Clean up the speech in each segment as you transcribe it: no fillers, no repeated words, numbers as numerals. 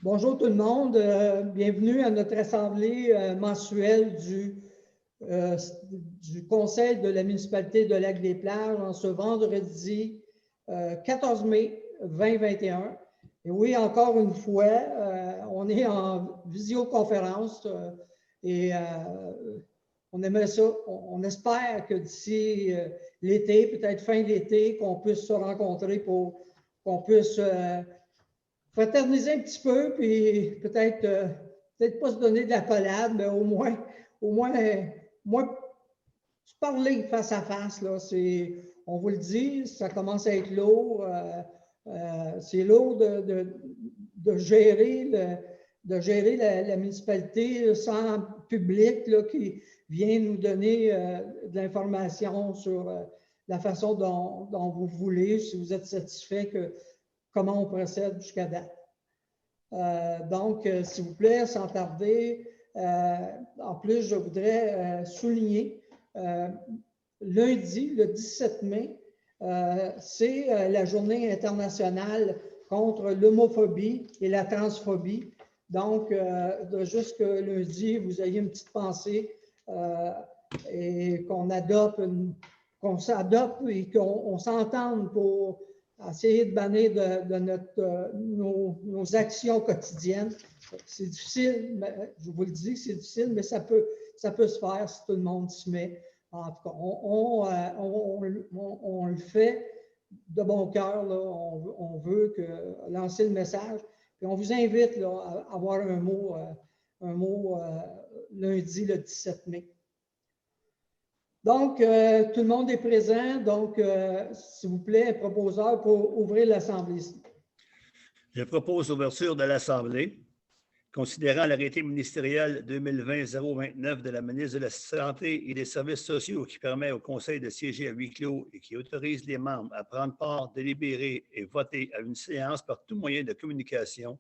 Bonjour tout le monde, bienvenue à notre assemblée mensuelle du Conseil de la municipalité de Lac-des-Plages en ce vendredi 14 mai 2021. Et oui, encore une fois, on est en visioconférence et on aimerait ça, on espère que d'ici l'été, peut-être fin de l'été, qu'on puisse se rencontrer pour qu'on puisse fraterniser un petit peu, puis peut-être pas se donner de la collade, mais au moins se parler face à face. Là, on vous le dit, ça commence à être lourd. C'est lourd de gérer la municipalité sans public là, qui vient nous donner de l'information sur la façon dont vous voulez, si vous êtes satisfait comment on procède jusqu'à date. Donc, s'il vous plaît, sans tarder, en plus, je voudrais souligner, lundi, le 17 mai, c'est la journée internationale contre l'homophobie et la transphobie. Donc, juste que lundi, vous ayez une petite pensée et qu'on s'adopte et qu'on s'entende pour essayer de bannir de nos actions quotidiennes. C'est difficile, je vous le dis, c'est difficile, mais ça peut se faire si tout le monde s'y met. En tout cas, on le fait de bon cœur. On veut lancer le message. Puis on vous invite là, à avoir un mot lundi, le 17 mai. Donc, tout le monde est présent. Donc, s'il vous plaît, proposeur pour ouvrir l'Assemblée. Je propose l'ouverture de l'Assemblée. Considérant l'arrêté ministériel 2020-029 de la ministre de la Santé et des Services sociaux qui permet au Conseil de siéger à huis clos et qui autorise les membres à prendre part, délibérer et voter à une séance par tout moyen de communication,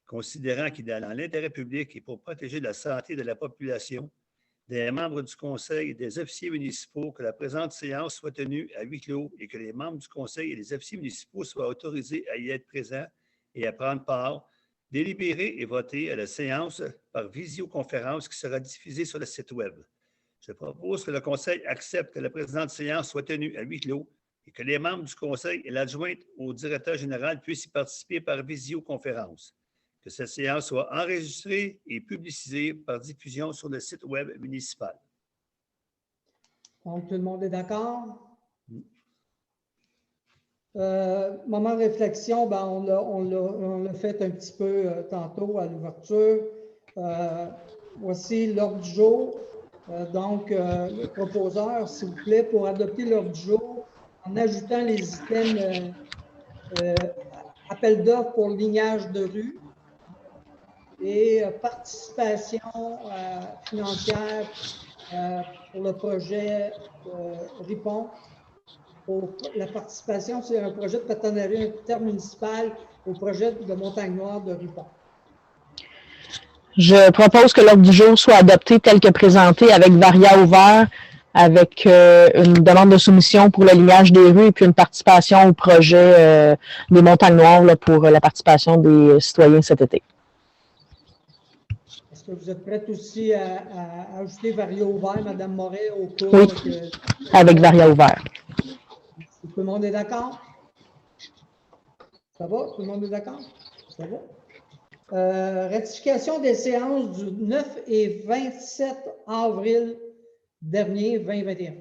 considérant qu'il est dans l'intérêt public et pour protéger la santé de la population, des membres du Conseil et des officiers municipaux que la présente séance soit tenue à huis clos et que les membres du Conseil et les officiers municipaux soient autorisés à y être présents et à prendre part, délibérer et voter à la séance par visioconférence qui sera diffusée sur le site Web. Je propose que le Conseil accepte que la présente séance soit tenue à huis clos et que les membres du Conseil et l'adjointe au directeur général puissent y participer par visioconférence. Que cette séance soit enregistrée et publicisée par diffusion sur le site Web municipal. Donc, tout le monde est d'accord? Moment de réflexion, ben, on l'a fait un petit peu tantôt à l'ouverture. Voici l'ordre du jour. Donc, le proposeur, s'il vous plaît, pour adopter l'ordre du jour, en ajoutant les items appel d'offres pour lignage de rue et participation financière pour le projet Ripon. Pour la participation, c'est un projet de partenariat intermunicipal au projet de Montagne-Noire de Ripon. Je propose que l'ordre du jour soit adopté tel que présenté avec varia ouvert, avec une demande de soumission pour le lignage des rues et puis une participation au projet des Montagnes-Noires là, pour la participation des citoyens cet été. Est-ce que vous êtes prête aussi à ajouter varia ouvert, Mme Moret, au cas oui, avec varia ouvert. Tout le monde est d'accord? Ça va? Tout le monde est d'accord? Ça va? Ratification des séances du 9 et 27 avril dernier 2021.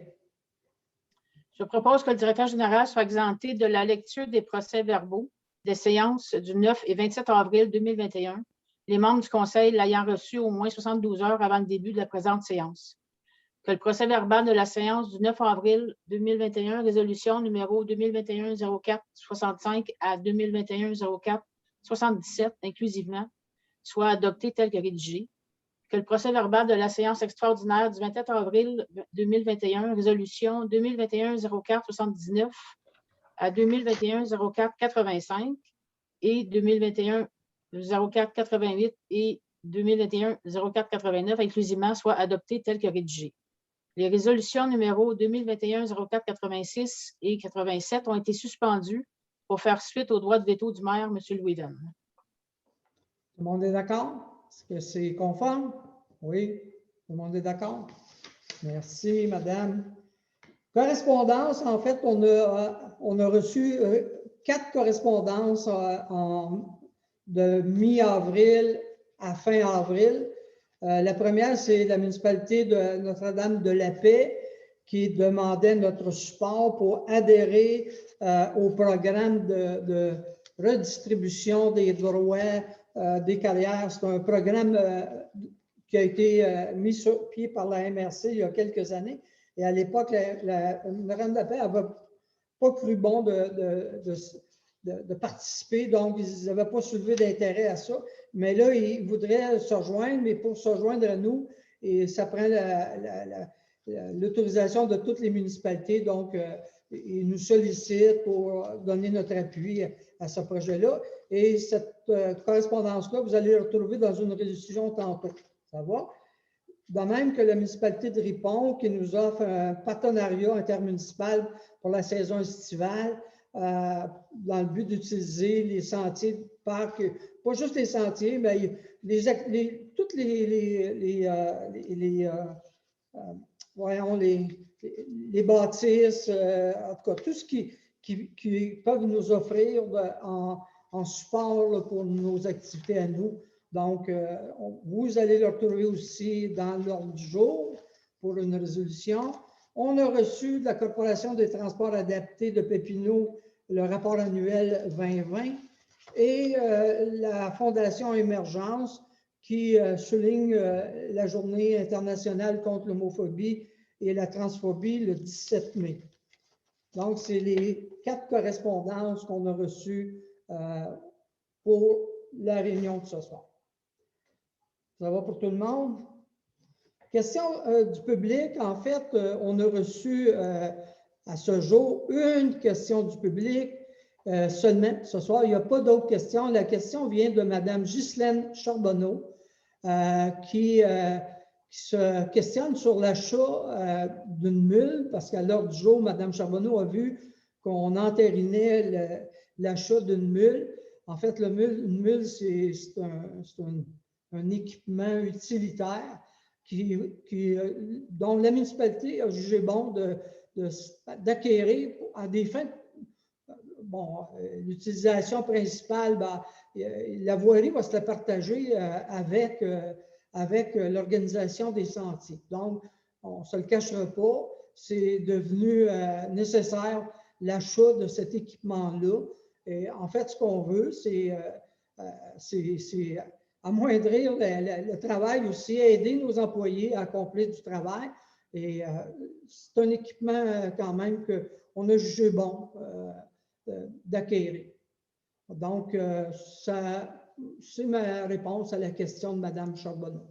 Je propose que le directeur général soit exempté de la lecture des procès-verbaux des séances du 9 et 27 avril 2021, les membres du Conseil l'ayant reçu au moins 72 heures avant le début de la présente séance. Que le procès-verbal de la séance du 9 avril 2021, résolution numéro 2021-04-65 à 2021-04-77 inclusivement, soit adopté tel que rédigé. Que le procès-verbal de la séance extraordinaire du 27 avril 2021, résolution 2021-04-79 à 2021-04-85 et 2021-04-88 et 2021-04-89 inclusivement, soit adopté tel que rédigé. Les résolutions numéro 2021-04-86 et 87 ont été suspendues pour faire suite au droit de veto du maire, M. Louis Venn. Tout le monde est d'accord? Est-ce que c'est conforme? Oui, tout le monde est d'accord? Merci, madame. Correspondance, en fait, on a reçu 4 correspondances de mi-avril à fin avril. La première, c'est la municipalité de Notre-Dame-de-la-Paix qui demandait notre support pour adhérer au programme de redistribution des droits des carrières. C'est un programme qui a été mis sur pied par la MRC il y a quelques années. Et à l'époque, Notre-Dame-de-la-Paix n'avait pas cru bon de participer, donc ils n'avaient pas soulevé d'intérêt à ça. Mais là, ils voudraient se rejoindre, mais pour se joindre à nous, et ça prend l'autorisation de toutes les municipalités. Donc, ils nous sollicitent pour donner notre appui à ce projet-là. Et cette correspondance-là, vous allez la retrouver dans une résolution tantôt. Ça va? De même que la municipalité de Ripon qui nous offre un partenariat intermunicipal pour la saison estivale dans le but d'utiliser les sentiers de parc, pas juste les sentiers, mais toutes les bâtisses, en tout cas, tout ce qui peuvent nous offrir en support là, pour nos activités à nous. Donc, vous allez le retrouver aussi dans l'ordre du jour pour une résolution. On a reçu de la Corporation des transports adaptés de Papineau le rapport annuel 2020 et la Fondation Émergence qui souligne la journée internationale contre l'homophobie et la transphobie le 17 mai. Donc, c'est les 4 correspondances qu'on a reçues pour la réunion de ce soir. Ça va pour tout le monde? Question du public. En fait, on a reçu à ce jour une question du public seulement. Ce soir, il n'y a pas d'autres questions. La question vient de Mme Ghislaine Charbonneau qui se questionne sur l'achat d'une mule parce qu'à l'heure du jour, Mme Charbonneau a vu qu'on entérinait l'achat d'une mule. En fait, une mule, c'est un équipement utilitaire dont la municipalité a jugé bon d'acquérir à des fins. Bon, l'utilisation principale, la voirie va se la partager avec l'organisation des sentiers. Donc, on ne se le cachera pas, c'est devenu nécessaire l'achat de cet équipement-là. Et en fait, ce qu'on veut, c'est amoindrir le travail aussi, aider nos employés à accomplir du travail. Et c'est un équipement quand même qu'on a jugé bon d'acquérir. Donc, c'est ma réponse à la question de Mme Charbonneau.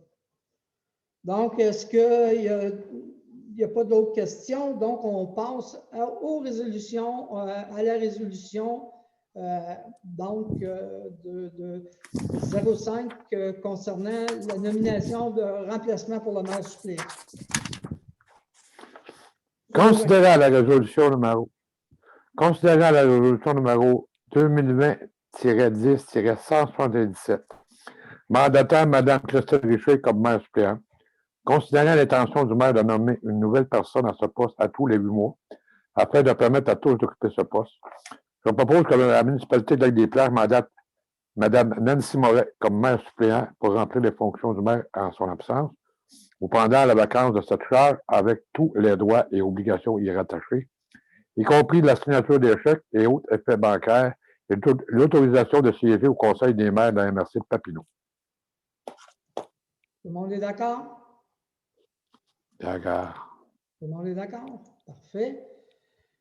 Donc, est-ce qu'il n'y a pas d'autres questions? Donc, on passe aux résolutions, à la résolution donc de 05 concernant la nomination de remplacement pour le maire suppléant. Considérant la résolution numéro 2020-10-177, mandatant Mme Christine Richer comme maire suppléant, considérant l'intention du maire de nommer une nouvelle personne à ce poste à tous les 8 mois, afin de permettre à tous d'occuper ce poste, je propose que la municipalité de Lac-des-Plaines mandate Mme Nancy Moret comme maire suppléant pour remplir les fonctions du maire en son absence ou pendant la vacance de cette charge avec tous les droits et obligations y rattachés, y compris la signature des chèques et autres effets bancaires et l'autorisation de siéger au Conseil des maires de la MRC de Papineau. Tout le monde est d'accord? D'accord. Tout le monde est d'accord? Parfait.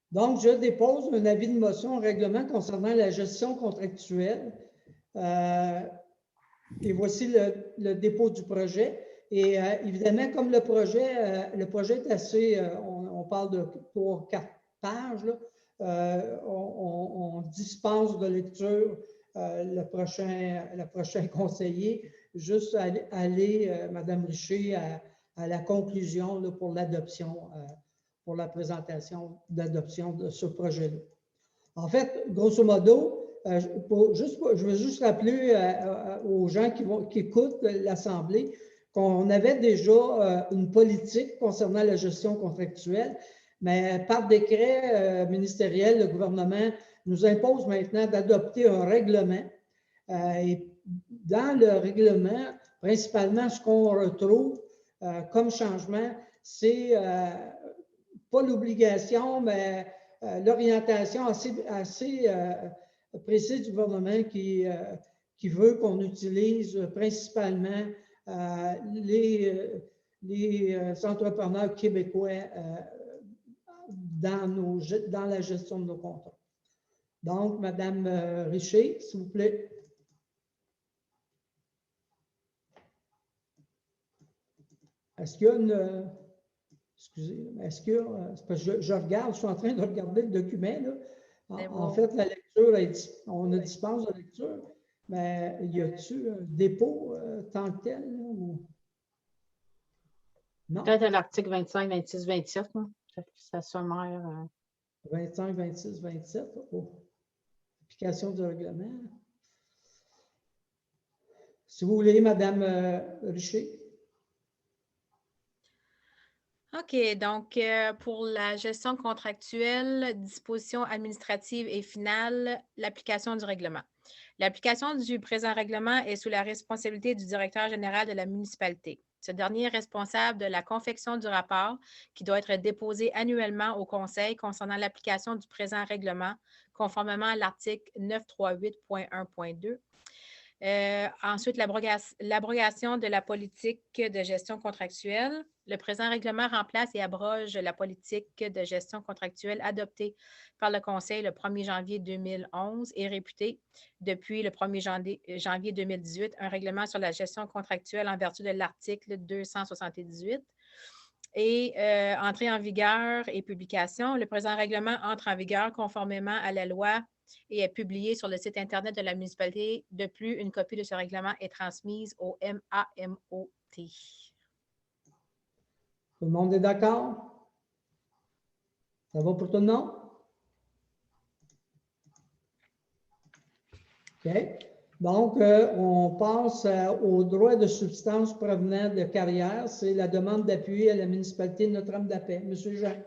Donc, je dépose un avis de motion au règlement concernant la gestion contractuelle. Et voici le dépôt du projet. Et évidemment, comme le projet est assez, on parle de 3-4 pages, là, on dispense de lecture le prochain conseiller, juste aller Mme Richer, à la conclusion là, pour l'adoption, pour la présentation d'adoption de ce projet-là. En fait, grosso modo, je veux juste rappeler aux gens qui écoutent l'Assemblée qu'on avait déjà une politique concernant la gestion contractuelle, mais par décret ministériel, le gouvernement nous impose maintenant d'adopter un règlement. Et dans le règlement, principalement, ce qu'on retrouve comme changement, c'est pas l'obligation, mais l'orientation assez précise du gouvernement qui veut qu'on utilise principalement les entrepreneurs québécois dans la gestion de nos contrats. Donc, Mme Richer, s'il vous plaît. Est-ce qu'il y a une... Excusez, est-ce qu'il y a... Parce que je regarde, je suis en train de regarder le document. Là. En fait, la lecture, on a dispense de lecture, mais y a-t-il un dépôt tant que tel? Là, ou... Non? Peut-être à l'article 25, 26, 27. Ça sommaire. 25, 26, 27. Oh. Application du règlement. Si vous voulez, Mme Richer. OK, donc pour la gestion contractuelle, dispositions administratives et finales, l'application du règlement. L'application du présent règlement est sous la responsabilité du directeur général de la municipalité. Ce dernier est responsable de la confection du rapport qui doit être déposé annuellement au Conseil concernant l'application du présent règlement, conformément à l'article 938.1.2. Ensuite, l'abrogation de la politique de gestion contractuelle. Le présent règlement remplace et abroge la politique de gestion contractuelle adoptée par le Conseil le 1er janvier 2011 et réputée depuis le 1er janvier 2018 un règlement sur la gestion contractuelle en vertu de l'article 278. Et entrée en vigueur et publication. Le présent règlement entre en vigueur conformément à la loi et est publié sur le site Internet de la municipalité. De plus, une copie de ce règlement est transmise au MAMOT. Tout le monde est d'accord? Ça va pour tout le monde? OK. Donc, on passe aux droits de substance provenant de carrière. C'est la demande d'appui à la municipalité de Notre-Dame-de-la-Paix. Monsieur Jean.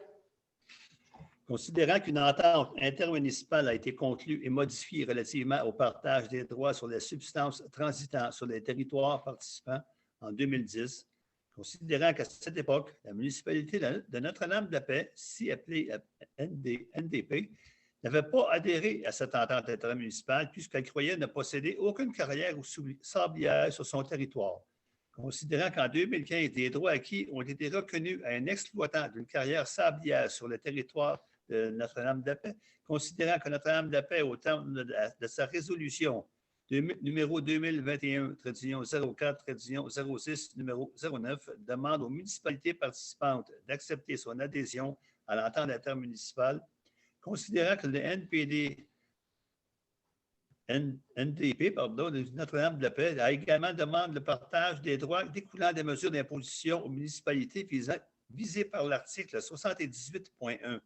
Considérant qu'une entente intermunicipale a été conclue et modifiée relativement au partage des droits sur les substances transitant sur les territoires participants en 2010, considérant qu'à cette époque, la municipalité de Notre-Dame-de-la-Paix, si appelée NDP, n'avait pas adhéré à cette entente intermunicipale puisqu'elle croyait ne posséder aucune carrière ou sablière sur son territoire. Considérant qu'en 2015, des droits acquis ont été reconnus à un exploitant d'une carrière sablière sur le territoire de Notre-Dame-de-la-Paix, considérant que Notre-Dame-de-la-Paix, au terme de sa résolution numéro 2021-04-06 numéro 09, demande aux municipalités participantes d'accepter son adhésion à l'entente intermunicipale, considérant que le NDP de Notre-Dame-de-la-Paix a également demandé le partage des droits découlant des mesures d'imposition aux municipalités visées par l'article 78.1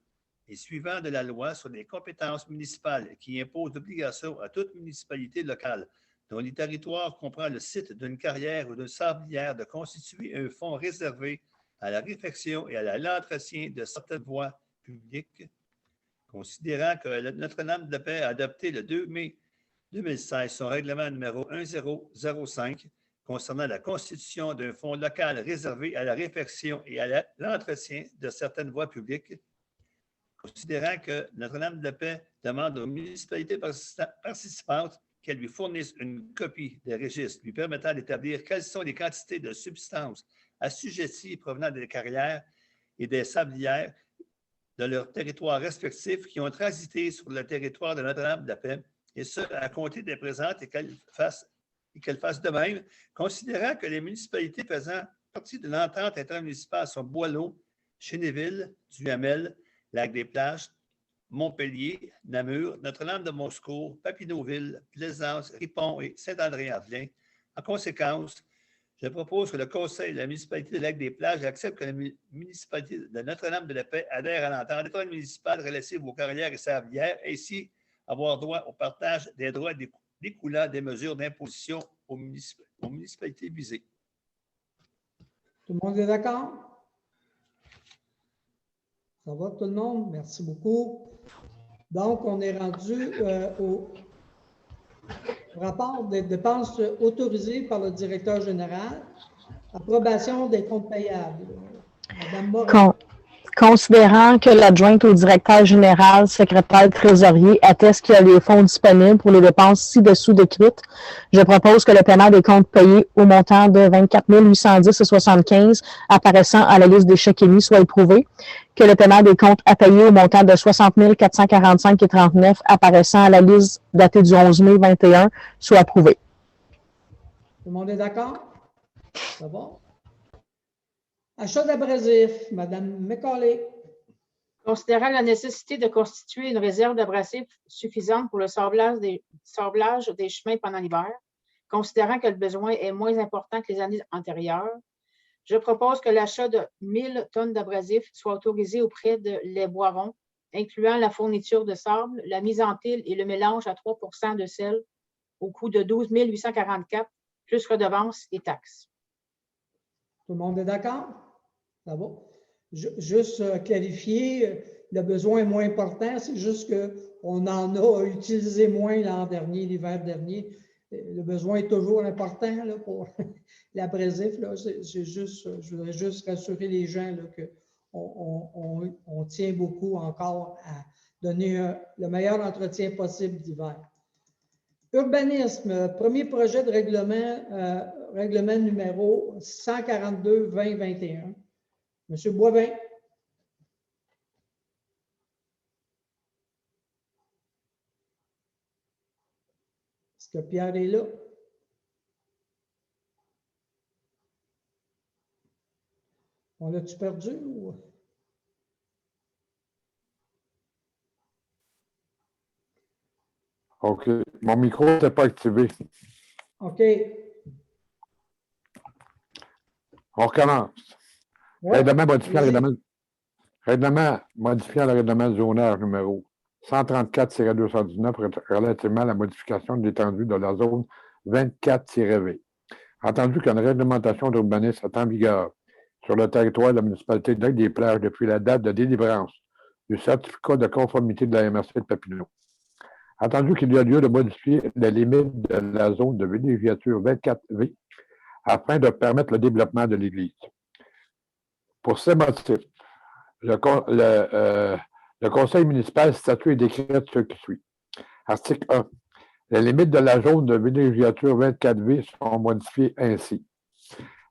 et suivant de la loi sur les compétences municipales qui impose l'obligation à toute municipalité locale dont le territoire comprend le site d'une carrière ou d'une sablière de constituer un fonds réservé à la réfection et à l'entretien de certaines voies publiques. Considérant que Notre-Dame-de-la-Paix a adopté le 2 mai 2016 son règlement numéro 1005 concernant la constitution d'un fonds local réservé à la réfection et à l'entretien de certaines voies publiques, considérant que Notre-Dame-de-la-Paix demande aux municipalités participantes qu'elles lui fournissent une copie des registres lui permettant d'établir quelles sont les quantités de substances assujetties provenant des carrières et des sablières de leurs territoires respectifs qui ont transité sur le territoire de Notre-Dame-de-la-Paix, et ce, à compter des présentes et qu'elles fassent de même, considérant que les municipalités faisant partie de l'entente intermunicipale sont Boileau, Chénéville, Duhamel, Lac-des-Plages, Montpellier, Namur, Notre-Dame-de-Moscow, Papineauville, Plaisance, Ripon et Saint-André-en-Velin. En conséquence, je propose que le Conseil de la municipalité de Lac-des-Plages accepte que la municipalité de Notre-Dame-de-la-Paix adhère à l'entente intermunicipale relative aux carrières et sablières, ainsi avoir droit au partage des droits découlant des mesures d'imposition aux municipalités visées. Tout le monde est d'accord? Ça va tout le monde? Merci beaucoup. Donc, on est rendu au rapport des dépenses autorisées par le directeur général. Approbation des comptes payables. Madame Morin. Considérant que l'adjointe au directeur général, secrétaire trésorier, atteste qu'il y a les fonds disponibles pour les dépenses ci-dessous décrites, je propose que le paiement des comptes payés au montant de 24 810,75 apparaissant à la liste des chèques émis soit éprouvé, que le paiement des comptes à payer au montant de 60 445,39 apparaissant à la liste datée du 11 mai 21 soit approuvé. Tout le monde est d'accord? Ça va? Achat d'abrasifs, Madame McCauley. Considérant la nécessité de constituer une réserve d'abrasifs suffisante pour le sablage des chemins pendant l'hiver, considérant que le besoin est moins important que les années antérieures, je propose que l'achat de 1000 tonnes d'abrasifs soit autorisé auprès de Les Boirons, incluant la fourniture de sable, la mise en pile et le mélange à 3 % de sel au coût de 12 844, plus redevances et taxes. Tout le monde est d'accord? Ça va? Juste clarifier, le besoin est moins important, c'est juste qu'on en a utilisé moins l'an dernier, l'hiver dernier. Le besoin est toujours important là, pour l'abrasif. Je voudrais juste rassurer les gens qu'on tient beaucoup encore à donner le meilleur entretien possible d'hiver. Urbanisme, premier projet de règlement numéro 142-2021. Monsieur Boivin. Est-ce que Pierre est là? On l'a-tu perdu? Ou... OK. Mon micro n'était pas activé. OK. On recommence. Ouais. Règlement modifiant le règlement de zonage numéro 134-219 relativement à la modification de l'étendue de la zone 24-V. Entendu qu'une réglementation d'urbanisme est en vigueur sur le territoire de la municipalité de Lac-des-Plages depuis la date de délivrance du certificat de conformité de la MRC de Papineau. Entendu qu'il y a lieu de modifier les limites de la zone de villégiature 24V afin de permettre le développement de l'Église. Pour ces motifs, le conseil municipal statue et décrète ce qui suit. Article 1. Les limites de la zone de villégiature 24V sont modifiées ainsi.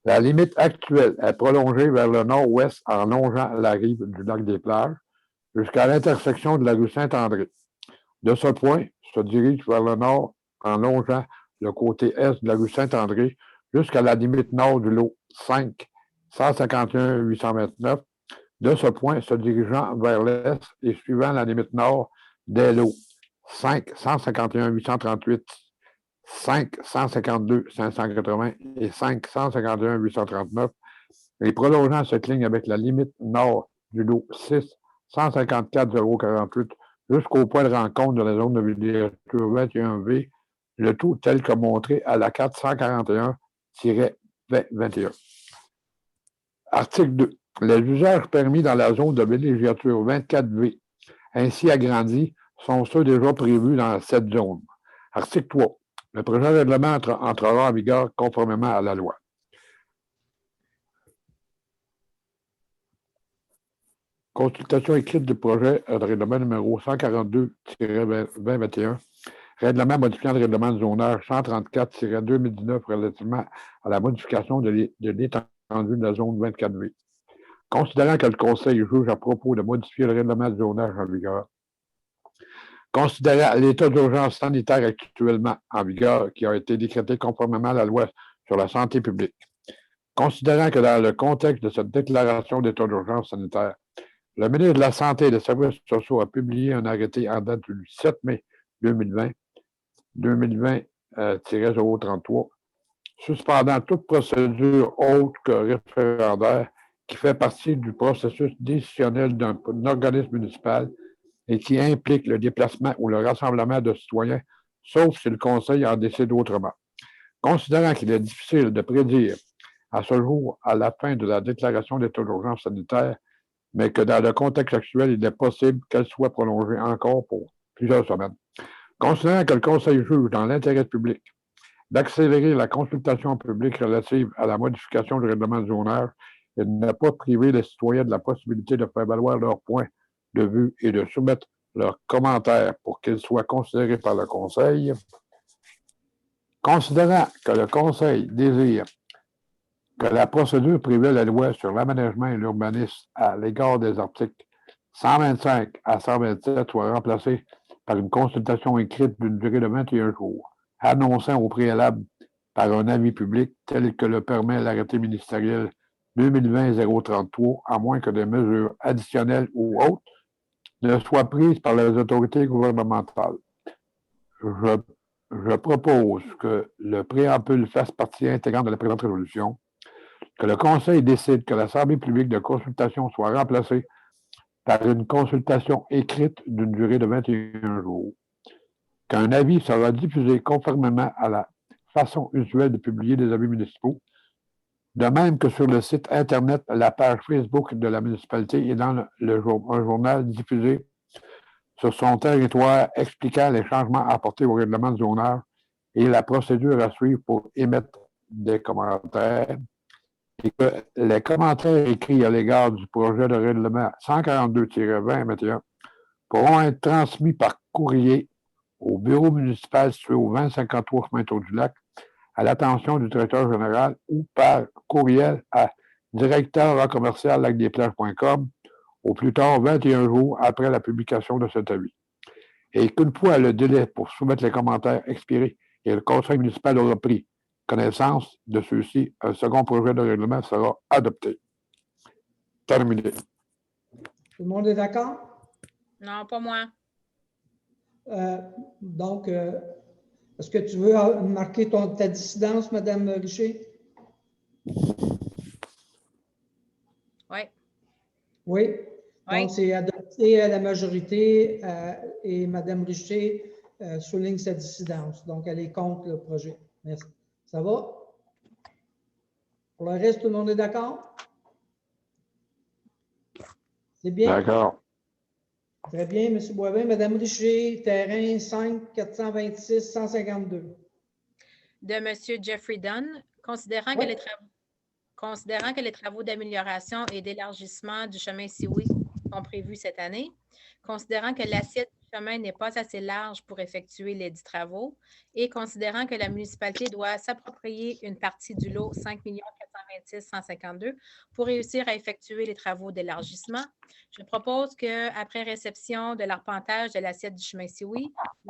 La limite actuelle est prolongée vers le nord-ouest en longeant la rive du lac des Plages jusqu'à l'intersection de la rue Saint-André. De ce point, se dirige vers le nord en longeant le côté est de la rue Saint-André jusqu'à la limite nord du lot 5, 151-829. De ce point, se dirigeant vers l'est et suivant la limite nord des lots 5, 151-838, 5, 152-580 et 5, 151-839, et prolongeant cette ligne avec la limite nord du lot 6, 154-048, jusqu'au point de rencontre de la zone de villégiature 21V, le tout tel que montré à la carte 141-21. Article 2. Les usages permis dans la zone de villégiature 24V, ainsi agrandis, sont ceux déjà prévus dans cette zone. Article 3. Le projet de règlement entrera en vigueur conformément à la loi. Consultation écrite du projet de règlement numéro 142-2021, règlement modifiant le règlement de zonage 134-2019 relativement à la modification de l'étendue de la zone 24V. Considérant que le Conseil juge à propos de modifier le règlement de zonage en vigueur, considérant l'état d'urgence sanitaire actuellement en vigueur qui a été décrété conformément à la loi sur la santé publique, considérant que dans le contexte de cette déclaration d'état d'urgence sanitaire, le ministre de la Santé et des Services sociaux a publié un arrêté en date du 7 mai 2020-033, suspendant toute procédure autre que référendaire qui fait partie du processus décisionnel d'un organisme municipal et qui implique le déplacement ou le rassemblement de citoyens, sauf si le Conseil en décide autrement. Considérant qu'il est difficile de prédire à ce jour, à la fin de la déclaration d'état d'urgence sanitaire, mais que dans le contexte actuel, il est possible qu'elle soit prolongée encore pour plusieurs semaines. Considérant que le Conseil juge dans l'intérêt public d'accélérer la consultation publique relative à la modification du règlement du zonage et de ne pas priver les citoyens de la possibilité de faire valoir leurs points de vue et de soumettre leurs commentaires pour qu'ils soient considérés par le Conseil. Considérant que le Conseil désire que la procédure prévue à la loi sur l'aménagement et l'urbanisme à l'égard des articles 125 à 127 soit remplacée par une consultation écrite d'une durée de 21 jours, annonçant au préalable par un avis public tel que le permet l'arrêté ministériel 2020-033, à moins que des mesures additionnelles ou autres ne soient prises par les autorités gouvernementales. Je propose que le préambule fasse partie intégrante de la présente résolution, que le Conseil décide que l'Assemblée publique de consultation soit remplacée par une consultation écrite d'une durée de 21 jours, qu'un avis sera diffusé conformément à la façon usuelle de publier des avis municipaux, de même que sur le site Internet, la page Facebook de la municipalité et dans un journal diffusé sur son territoire expliquant les changements apportés au règlement de zonage et la procédure à suivre pour émettre des commentaires, et que les commentaires écrits à l'égard du projet de règlement 142-2021 pourront être transmis par courrier au bureau municipal situé au 2053 chemin du Lac à l'attention du directeur général ou par courriel à directeur@commercial-lacdesplages.com au plus tard 21 jours après la publication de cet avis. Et qu'une fois le délai pour soumettre les commentaires expiré et le conseil municipal aura pris connaissance de ceux-ci, un second projet de règlement sera adopté. Terminé. Tout le monde est d'accord? Non, pas moi. Donc, est-ce que tu veux marquer ta dissidence, Mme Richer? Oui. Oui. Oui. Donc, c'est adopté à la majorité et Mme Richer souligne sa dissidence. Donc, elle est contre le projet. Merci. Ça va? Pour le reste, tout le monde est d'accord? C'est bien? D'accord. Très bien, M. Boivin. Mme Richer, terrain 5 426 152. De M. Jeffrey Dunn, considérant que les travaux d'amélioration et d'élargissement du chemin Sioux sont prévus cette année, considérant que l'assiette du chemin n'est pas assez large pour effectuer les 10 travaux et considérant que la municipalité doit s'approprier une partie du lot 5 426 152 pour réussir à effectuer les travaux d'élargissement, je propose qu'après réception de l'arpentage de l'assiette du chemin Sioux, M.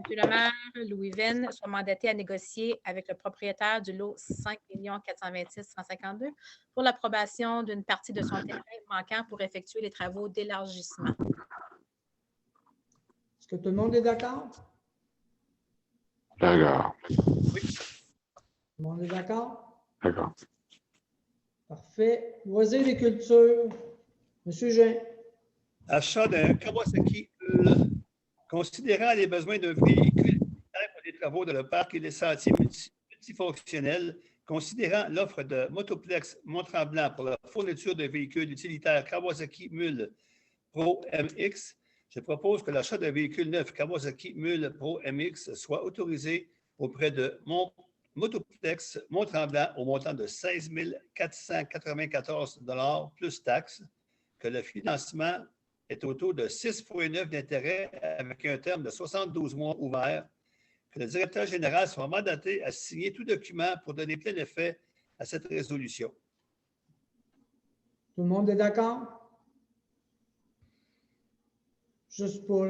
le maire Louis Venn soit mandaté à négocier avec le propriétaire du lot 5 426 152 pour l'approbation d'une partie de son terrain manquant pour effectuer les travaux d'élargissement. Est-ce que tout le monde est d'accord? D'accord. Tout le monde est d'accord? D'accord. Parfait. Loisirs et cultures. Monsieur Jean. Achat d'un Kawasaki, considérant les besoins d'un véhicule pour les travaux dans le parc et les sentiers multifonctionnels, considérant l'offre de Motoplex Mont-Tremblant pour la fourniture de véhicules utilitaires Kawasaki Mule Pro MX, je propose que l'achat d'un véhicule neuf Kawasaki Mule Pro MX soit autorisé auprès de Motoplex Mont-Tremblant au montant de 16 494 $ plus taxes, que le financement est au taux de 6,9 d'intérêt avec un terme de 72 mois ouvert, que le directeur général soit mandaté à signer tout document pour donner plein effet à cette résolution. Tout le monde est d'accord? Juste pour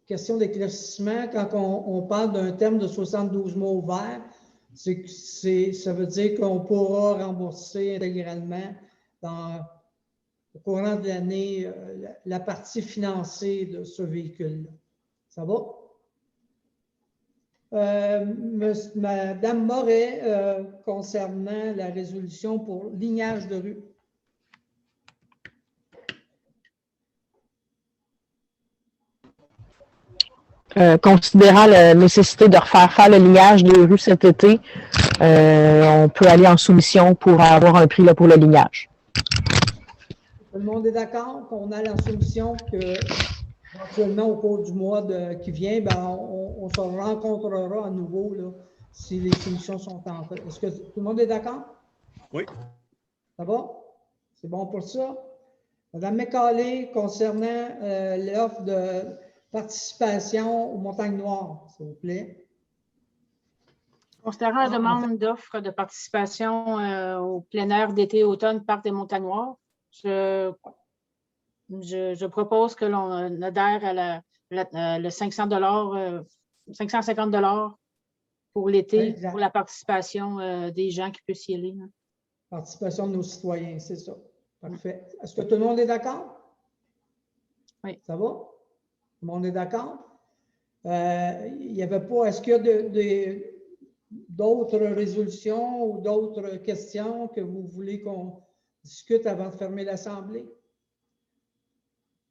question d'éclaircissement, quand on parle d'un terme de 72 mois ouvert, ça veut dire qu'on pourra rembourser intégralement au courant de l'année la partie financée de ce véhicule-là. Ça va? Madame Moret, concernant la résolution pour lignage de rue. Considérant la nécessité de refaire faire le lignage des rues cet été, on peut aller en soumission pour avoir un prix là, pour le lignage. Tout le monde est d'accord qu'on a la soumission que éventuellement au cours du mois qui vient, ben, on se rencontrera à nouveau là, si les soumissions sont en fait. Est-ce que tout le monde est d'accord? Oui. Ça va? C'est bon pour ça? Madame McCauley, concernant l'offre de participation aux Montagnes Noires, s'il vous plaît. Considérant la demande d'offre de participation au plein air d'été-automne Parc des Montagnes Noires, je propose que l'on adhère à le 550 $ pour l'été, pour la participation des gens qui peuvent y aller. Hein. Participation de nos citoyens, c'est ça. Parfait. Est-ce que tout le monde est d'accord? Oui. Ça va? Tout le monde est d'accord? Il n'y avait pas, est-ce qu'il y a d'autres résolutions ou d'autres questions que vous voulez qu'on discute avant de fermer l'Assemblée?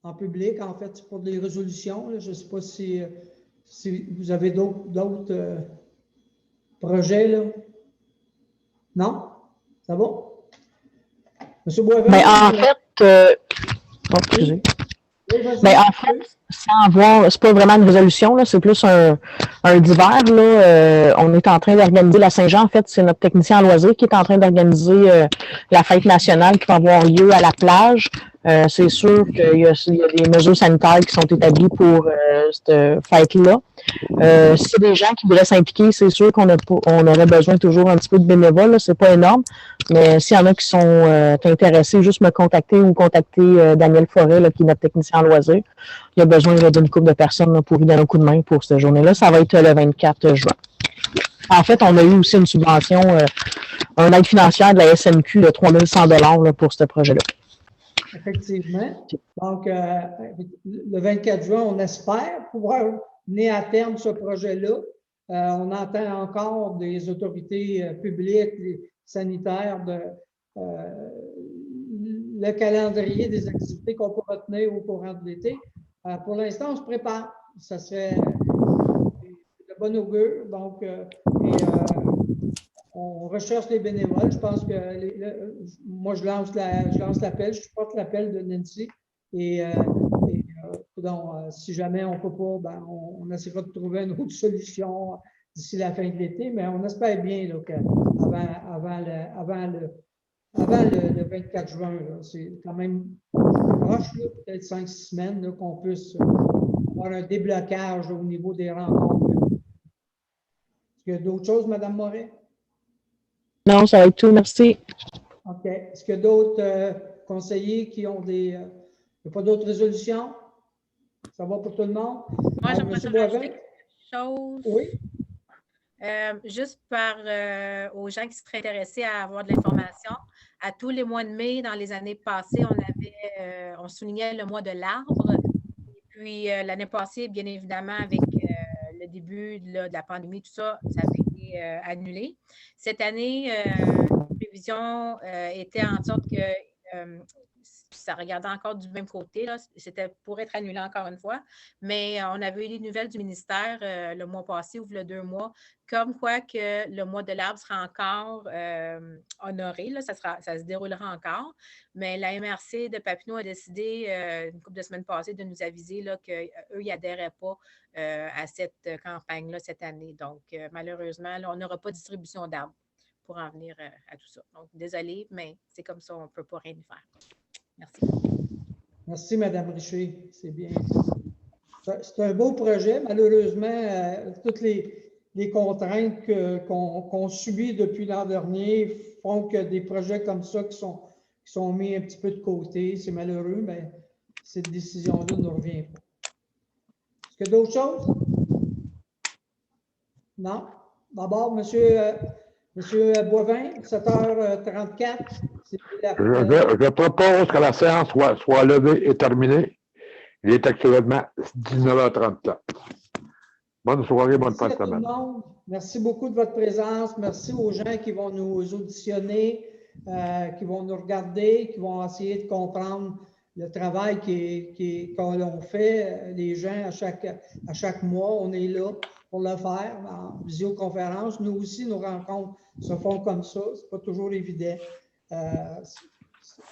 En public, en fait, pour des résolutions. Là, je ne sais pas si vous avez d'autres projets. Là. Non? Ça va? M. Boivin? Mais en fait, excusez. Mais en fait, sans voir, c'est pas vraiment une résolution, là, c'est plus un divers. Là, on est en train d'organiser la Saint-Jean. En fait, c'est notre technicien en loisirs qui est en train d'organiser la fête nationale qui va avoir lieu à la plage. C'est sûr qu'il y a des mesures sanitaires qui sont établies pour cette fête-là. S'il y a des gens qui voudraient s'impliquer, c'est sûr qu'on aurait besoin toujours un petit peu de bénévoles. C'est pas énorme, mais s'il y en a qui sont intéressés, juste me contacter ou contacter Daniel Forêt, là, qui est notre technicien en loisirs. Il y a besoin d'une couple de personnes là, pour lui donner un coup de main pour cette journée-là. Ça va être le 24 juin. En fait, on a eu aussi une subvention, une aide financière de la SNQ de 3 100 $ là, pour ce projet-là. Effectivement. Donc, le 24 juin, on espère pouvoir mener à terme ce projet-là. On entend encore des autorités publiques, sanitaires, le calendrier des activités qu'on pourra tenir au courant de l'été. Pour l'instant, on se prépare. Ça serait de bon augure. Donc, on recherche les bénévoles. Je pense que moi, je lance l'appel, je porte l'appel de Nancy. Donc, si jamais on ne peut pas, ben, on essaiera de trouver une autre solution d'ici la fin de l'été, mais on espère bien là, qu'avant le 24 juin, c'est quand même proche, peut-être 5-6 semaines, là, qu'on puisse avoir un déblocage là, au niveau des rencontres. Est-ce qu'il y a d'autres choses, Mme Moret? Non, ça va être tout. Merci. OK. Est-ce qu'il y a d'autres conseillers qui ont il n'y a pas d'autres résolutions? Ça va pour tout le monde? Moi, j'aimerais rajouter quelque chose. Oui. Juste aux gens qui seraient intéressés à avoir de l'information. À tous les mois de mai, dans les années passées, on soulignait le mois de l'arbre. Puis l'année passée, bien évidemment, avec le début de la pandémie, tout ça, ça avait été annulé. Cette année, la prévision était en sorte que ça regardait encore du même côté. C'était pour être annulé encore une fois. Mais on avait eu des nouvelles du ministère le mois passé ou le 2 mois, comme quoi que le mois de l'arbre sera encore honoré. Là, ça se déroulera encore. Mais la MRC de Papineau a décidé, une couple de semaines passées, de nous aviser qu'eux, ils n'adhéraient pas à cette campagne-là cette année. Donc, malheureusement, là, on n'aura pas de distribution d'arbres pour en venir à tout ça. Donc, désolé, mais c'est comme ça, on ne peut pas rien y faire. Merci. Merci, Mme Richer. C'est bien. C'est un beau projet. Malheureusement, toutes les contraintes qu'on subit depuis l'an dernier font que des projets comme ça qui sont mis un petit peu de côté. C'est malheureux, mais cette décision-là ne revient pas. Est-ce qu'il y a d'autres choses? Non? D'abord, Monsieur Boivin, 7h34. Je propose que la séance soit levée et terminée. Il est actuellement 19h34. Bonne soirée, bonne fin de semaine. Merci beaucoup de votre présence. Merci aux gens qui vont nous auditionner, qui vont nous regarder, qui vont essayer de comprendre le travail qu'on fait, les gens, à chaque mois, on est là pour le faire en visioconférence. Nous aussi, nos rencontres se font comme ça. Ce n'est pas toujours évident. C'est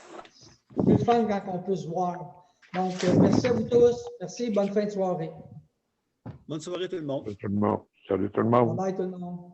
plus le fun quand on peut se voir. Donc, merci à vous tous. Merci. Bonne fin de soirée. Bonne soirée tout le monde. Salut tout le monde. Salut tout le monde. Bye bye tout le monde.